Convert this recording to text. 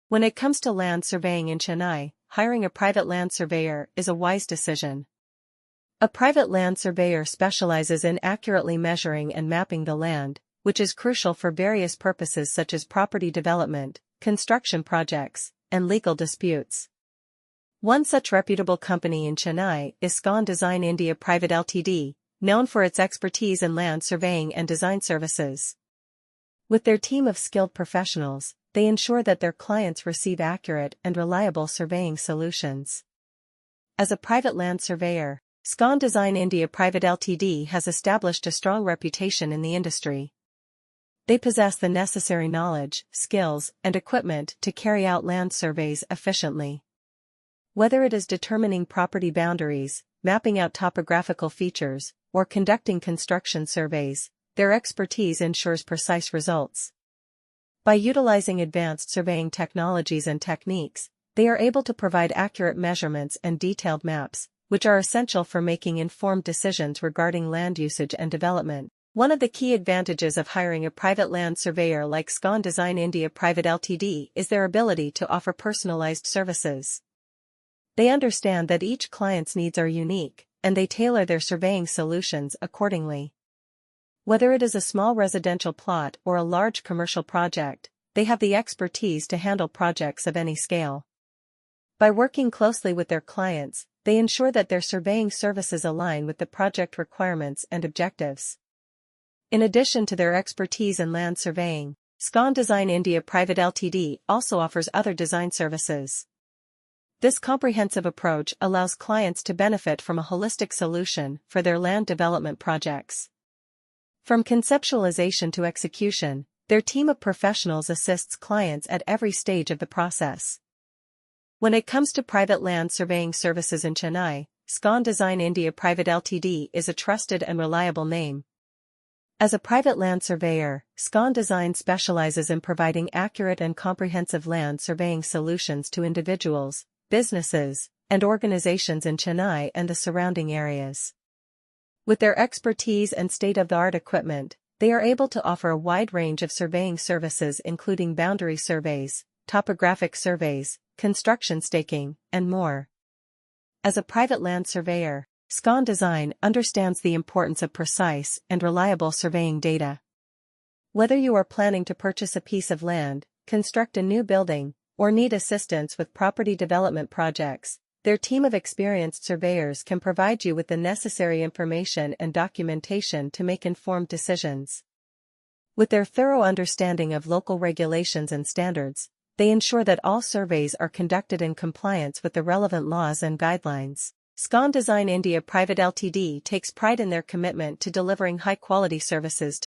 When it comes to land surveying in Chennai, hiring a private land surveyor is a wise decision. A private land surveyor specializes in accurately measuring and mapping the land, which is crucial for various purposes such as property development, construction projects, and legal disputes. One such reputable company in Chennai is Scon Design India Private Ltd, known for its expertise in land surveying and design services. With their team of skilled professionals, they ensure that their clients receive accurate and reliable surveying solutions. As a private land surveyor, Scon Design India Private Ltd has established a strong reputation in the industry. They possess the necessary knowledge, skills, and equipment to carry out land surveys efficiently. Whether it is determining property boundaries, mapping out topographical features, or conducting construction surveys, their expertise ensures precise results. By utilizing advanced surveying technologies and techniques, they are able to provide accurate measurements and detailed maps, which are essential for making informed decisions regarding land usage and development. One of the key advantages of hiring a private land surveyor like Scon Design India Private Ltd is their ability to offer personalized services. They understand that each client's needs are unique, and they tailor their surveying solutions accordingly. Whether it is a small residential plot or a large commercial project, they have the expertise to handle projects of any scale. By working closely with their clients, they ensure that their surveying services align with the project requirements and objectives. In addition to their expertise in land surveying, Scon Design India Private Ltd also offers other design services. This comprehensive approach allows clients to benefit from a holistic solution for their land development projects. From conceptualization to execution, their team of professionals assists clients at every stage of the process. When it comes to private land surveying services in Chennai, Scon Design India Private Ltd is a trusted and reliable name. As a private land surveyor, Scon Design specializes in providing accurate and comprehensive land surveying solutions to individuals, businesses, and organizations in Chennai and the surrounding areas. With their expertise and state-of-the-art equipment, they are able to offer a wide range of surveying services including boundary surveys, topographic surveys, construction staking, and more. As a private land surveyor, Scon Design understands the importance of precise and reliable surveying data. Whether you are planning to purchase a piece of land, construct a new building, or need assistance with property development projects, their team of experienced surveyors can provide you with the necessary information and documentation to make informed decisions. With their thorough understanding of local regulations and standards, they ensure that all surveys are conducted in compliance with the relevant laws and guidelines. Scon Design India Private Ltd takes pride in their commitment to delivering high-quality services